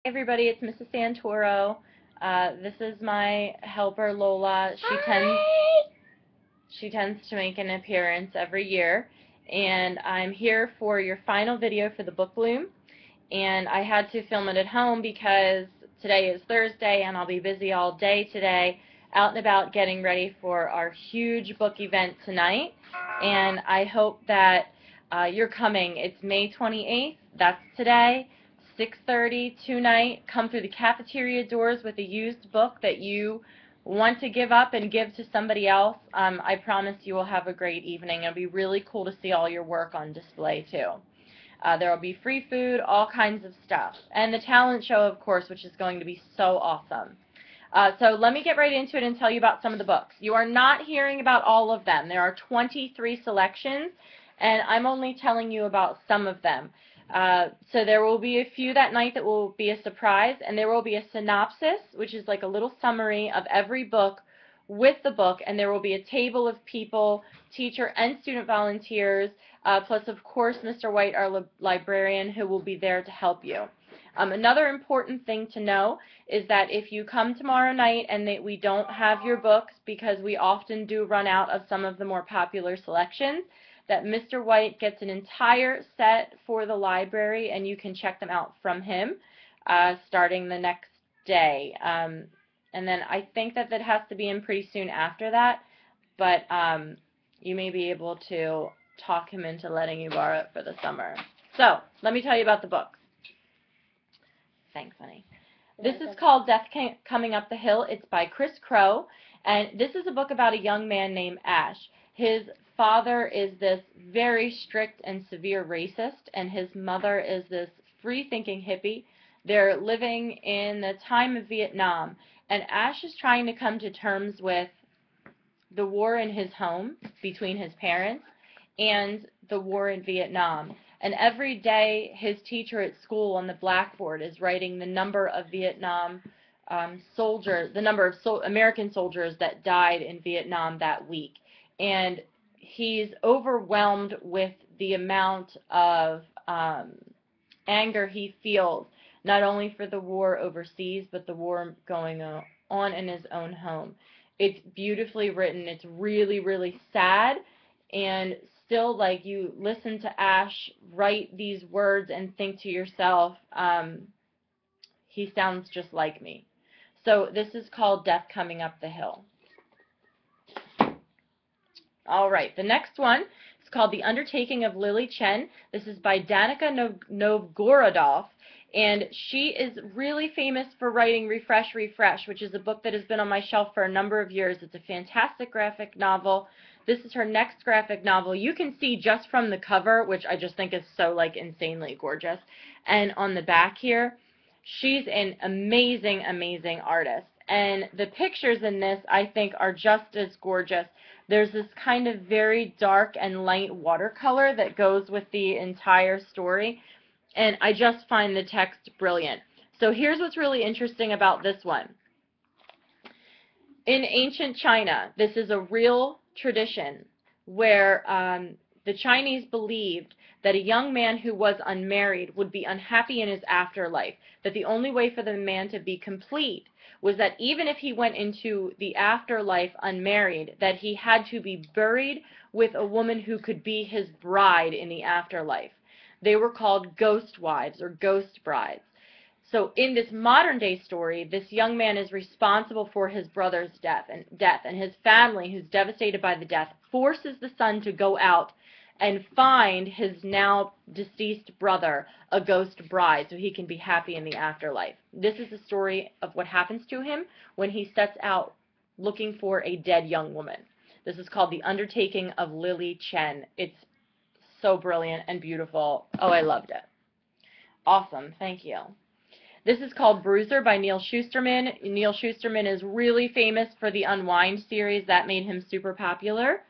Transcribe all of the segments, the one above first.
Hey everybody, it's Mrs. Santoro. This is my helper Lola. She tends to make an appearance every year, and I'm here for your final video for the book bloom. And I had to film it at home because today is Thursday and I'll be busy all day today, out and about getting ready for our huge book event tonight. And I hope that you're coming. It's May 28th. That's today. 6:30 tonight. Come through the cafeteria doors with a used book that you want to give up and give to somebody else. I promise you will have a great evening. It'll be really cool to see all your work on display too. There will be free food, all kinds of stuff. And the talent show, of course, which is going to be so awesome. So let me get right into it and tell you about some of the books. You are not hearing about all of them. There are 23 selections, and I'm only telling you about some of them. So there will be a few that night that will be a surprise, and there will be a synopsis, which is like a little summary of every book with the book, and there will be a table of people, teacher and student volunteers, plus of course Mr. White, our librarian, who will be there to help you. Another important thing to know is that if you come tomorrow night and that we don't have your books, because we often do run out of some of the more popular selections, that Mr. White gets an entire set for the library and you can check them out from him starting the next day. And then I think that that has to be in pretty soon after that, but you may be able to talk him into letting you borrow it for the summer. So let me tell you about the books. Thanks, honey. This is called Death Coming Up the Hill. It's by Chris Crow, and this is a book about a young man named Ash. His father is this very strict and severe racist, and his mother is this free-thinking hippie. They're living in the time of Vietnam, and Ash is trying to come to terms with the war in his home between his parents and the war in Vietnam. And every day his teacher at school on the blackboard is writing the number of Vietnam soldiers, the number of American soldiers that died in Vietnam that week. And he's overwhelmed with the amount of anger he feels, not only for the war overseas, but the war going on in his own home. It's beautifully written. It's really, really sad, and still, like, you listen to Ash write these words and think to yourself, he sounds just like me. So this is called Death Coming Up the Hill. All right, the next one is called The Undertaking of Lily Chen. This is by Danica Novgorodov, and she is really famous for writing Refresh, Refresh, which is a book that has been on my shelf for a number of years. It's a fantastic graphic novel. This is her next graphic novel. You can see just from the cover, which I just think is so, like, insanely gorgeous, and on the back here, she's an amazing, amazing artist. And the pictures in this, I think, are just as gorgeous. There's this kind of very dark and light watercolor that goes with the entire story, and I just find the text brilliant. So here's what's really interesting about this one. In ancient China, this is a real tradition where the Chinese believed that a young man who was unmarried would be unhappy in his afterlife, that the only way for the man to be complete was that even if he went into the afterlife unmarried, that he had to be buried with a woman who could be his bride in the afterlife. They were called ghost wives or ghost brides. So in this modern day story, this young man is responsible for his brother's death, and his family, who's devastated by the death, forces the son to go out and find his now deceased brother a ghost bride so he can be happy in the afterlife. This is the story of what happens to him when he sets out looking for a dead young woman. This is called The Undertaking of Lily Chen. It's so brilliant and beautiful. Oh, I loved it. Awesome. Thank you. This is called Bruiser by Neal Shusterman. Neal Shusterman is really famous for the Unwind series. That made him super popular.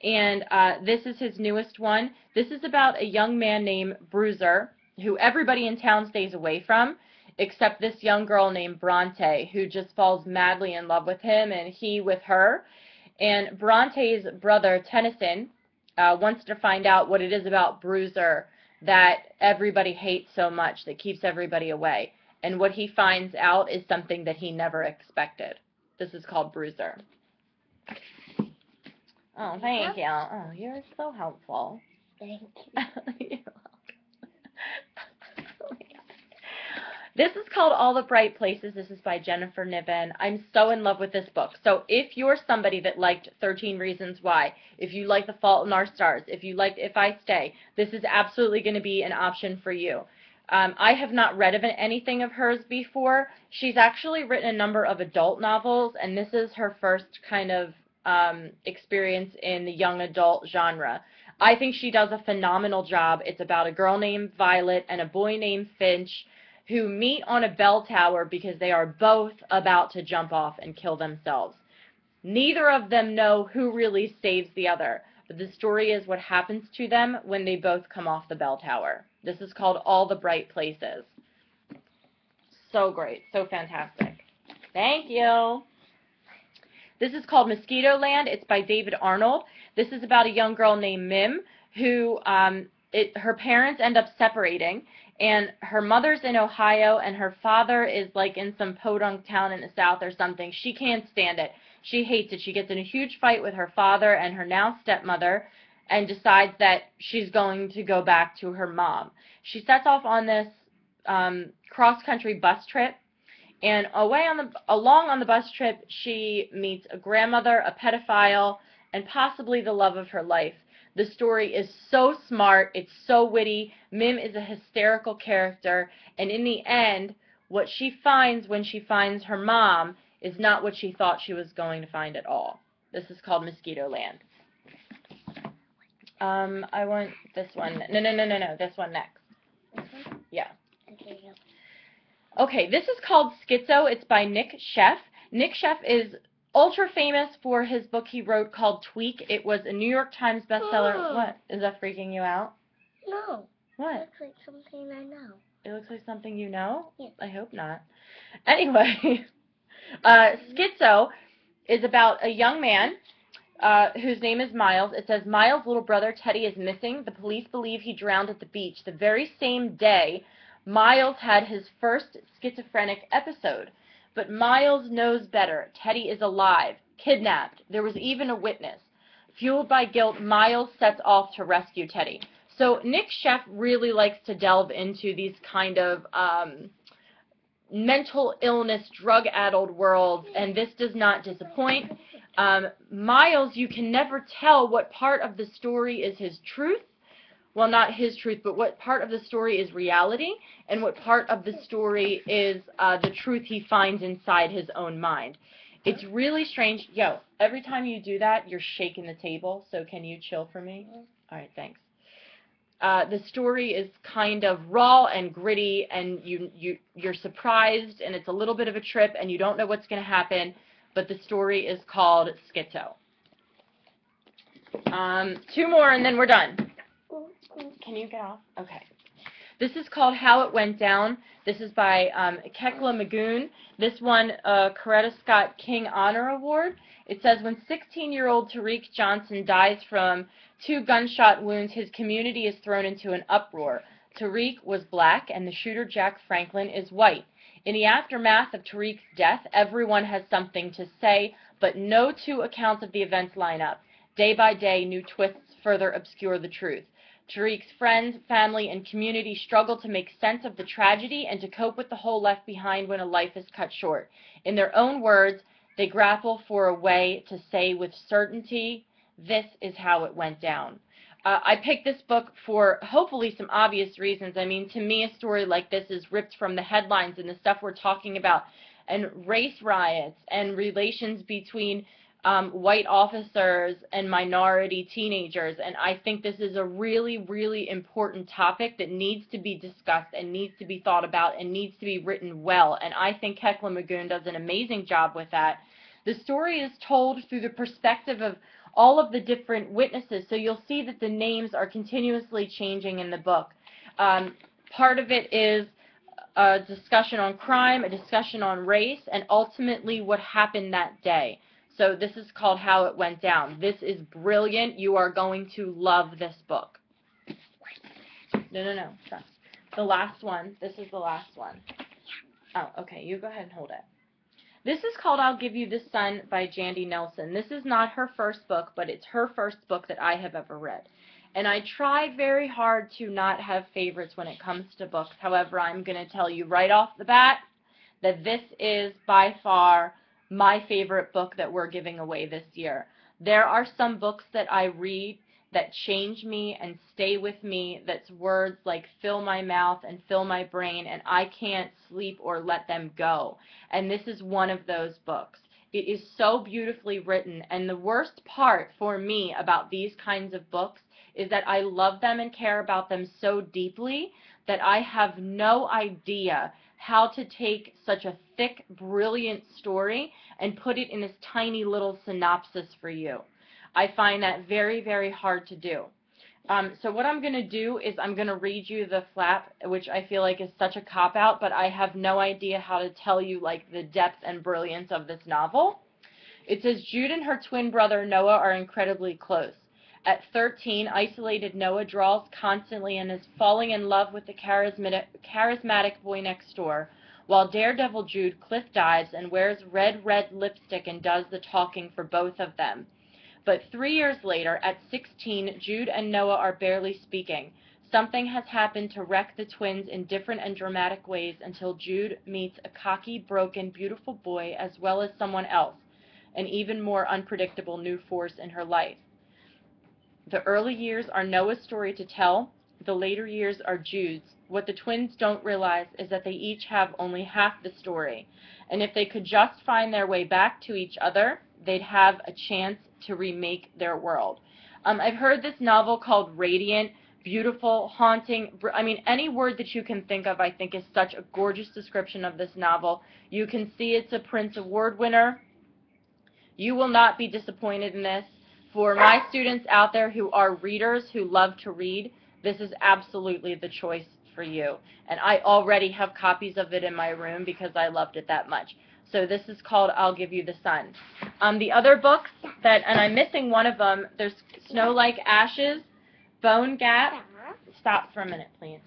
And this is his newest one. This is about a young man named Bruiser, who everybody in town stays away from, except this young girl named Bronte, who just falls madly in love with him and he with her. And Bronte's brother, Tennyson, wants to find out what it is about Bruiser that everybody hates so much, that keeps everybody away. and what he finds out is something that he never expected. This is called Bruiser. Oh, thank you. Oh, you're so helpful. Thank you. You're welcome. This is called All the Bright Places. This is by Jennifer Niven. I'm so in love with this book. So if you're somebody that liked 13 Reasons Why, if you like The Fault in Our Stars, if you liked If I Stay, this is absolutely going to be an option for you. I have not read anything of hers before. She's actually written a number of adult novels, and this is her first kind of experience in the young adult genre. I think she does a phenomenal job. It's about a girl named Violet and a boy named Finch who meet on a bell tower because they are both about to jump off and kill themselves. Neither of them know who really saves the other, but the story is what happens to them when they both come off the bell tower. This is called All the Bright Places. So great, so fantastic. Thank you. This is called Mosquito Land. It's by David Arnold. This is about a young girl named Mim who her parents end up separating, and her mother's in Ohio and her father is like in some podunk town in the South or something. She can't stand it. She hates it. She gets in a huge fight with her father and her now stepmother and decides that she's going to go back to her mom. She sets off on this cross-country bus trip, and along on the bus trip she meets a grandmother, a pedophile, and possibly the love of her life. The story is so smart, it's so witty. Mim is a hysterical character, and in the end, what she finds when she finds her mom is not what she thought she was going to find at all. This is called Mosquito Land. I want this one. No, this one next. This one? Yeah. Okay, yeah. Okay, this is called Schizo. It's by Nick Sheff. Nick Sheff is ultra famous for his book he wrote called Tweak. It was a New York Times bestseller. Oh. What? Is that freaking you out? No. What? It looks like something I know. It looks like something you know? Yeah. I hope not. Anyway, Schizo is about a young man whose name is Miles. It says, Miles' little brother Teddy is missing. The police believe he drowned at the beach. The very same day, Miles had his first schizophrenic episode. But Miles knows better. Teddy is alive, kidnapped. There was even a witness. Fueled by guilt, Miles sets off to rescue Teddy. So Nick Sheff really likes to delve into these kind of mental illness, drug-addled worlds, and this does not disappoint. Miles, you can never tell what part of the story is his truth. Well, not his truth, but what part of the story is reality, and what part of the story is the truth he finds inside his own mind. It's really strange. Yo, every time you do that, you're shaking the table, so can you chill for me? All right, thanks. The story is kind of raw and gritty, and you're surprised, and it's a little bit of a trip, and you don't know what's going to happen, but the story is called Schizo. 2 more, and then we're done. Can you get off? Okay. This is called How It Went Down. This is by Kekla Magoon. This won a Coretta Scott King Honor Award. It says, when 16-year-old Tariq Johnson dies from 2 gunshot wounds, his community is thrown into an uproar. Tariq was black, and the shooter, Jack Franklin, is white. In the aftermath of Tariq's death, everyone has something to say, but no 2 accounts of the events line up. Day by day, new twists further obscure the truth. Tariq's friends, family, and community struggle to make sense of the tragedy and to cope with the hole left behind when a life is cut short. In their own words, they grapple for a way to say with certainty, this is how it went down. I picked this book for hopefully some obvious reasons. I mean, to me, a story like this is ripped from the headlines and the stuff we're talking about, and race riots and relations between white officers and minority teenagers, and I think this is a really, really important topic that needs to be discussed and needs to be thought about and needs to be written well, and I think Kekla Magoon does an amazing job with that. The story is told through the perspective of all of the different witnesses, so you'll see that the names are continuously changing in the book. Part of it is a discussion on crime, a discussion on race, and ultimately what happened that day. So this is called How It Went Down. This is brilliant. You are going to love this book. No. Stop. The last one. This is the last one. Oh, okay, you go ahead and hold it. This is called I'll Give You the Sun by Jandy Nelson. This is not her first book, but it's her first book that I have ever read. And I try very hard to not have favorites when it comes to books. However, I'm going to tell you right off the bat that this is by far my favorite book that we're giving away this year. There are some books that I read that change me and stay with me, that's words like fill my mouth and fill my brain, and I can't sleep or let them go. And this is one of those books. It is so beautifully written, and the worst part for me about these kinds of books is that I love them and care about them so deeply that I have no idea how to take such a thick, brilliant story and put it in this tiny little synopsis for you. I find that very, very hard to do. So what I'm going to do is I'm going to read you the flap, which I feel like is such a cop-out, but I have no idea how to tell you like the depth and brilliance of this novel. It says, Jude and her twin brother Noah are incredibly close. At 13, isolated Noah draws constantly and is falling in love with the charismatic boy next door, while daredevil Jude cliff dives and wears red lipstick and does the talking for both of them. But 3 years later, at 16, Jude and Noah are barely speaking. Something has happened to wreck the twins in different and dramatic ways until Jude meets a cocky, broken, beautiful boy as well as someone else, an even more unpredictable new force in her life. The early years are Noah's story to tell. The later years are Jude's. What the twins don't realize is that they each have only half the story. And if they could just find their way back to each other, they'd have a chance to remake their world. I've heard this novel called radiant, beautiful, haunting. I mean, any word that you can think of, I think, is such a gorgeous description of this novel. You can see it's a Prince Award winner. You will not be disappointed in this. For my students out there who are readers, who love to read, this is absolutely the choice for you. And I already have copies of it in my room because I loved it that much. So this is called I'll Give You the Sun. The other books that, and I'm missing one of them, there's Snow Like Ashes, Bone Gap. Stop for a minute, please.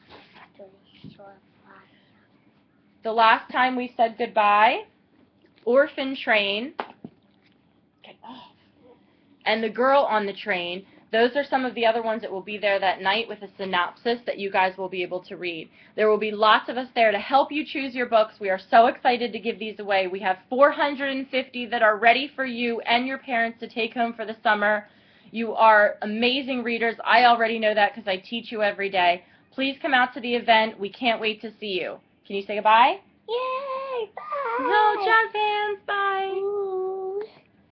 The Last Time We Said Goodbye, Orphan Train, and The Girl on the Train. Those are some of the other ones that will be there that night with a synopsis that you guys will be able to read. There will be lots of us there to help you choose your books. We are so excited to give these away. We have 450 that are ready for you and your parents to take home for the summer. You are amazing readers. I already know that because I teach you every day. Please come out to the event. We can't wait to see you. Can you say goodbye? Yay! Bye! No, jazz hands. Bye.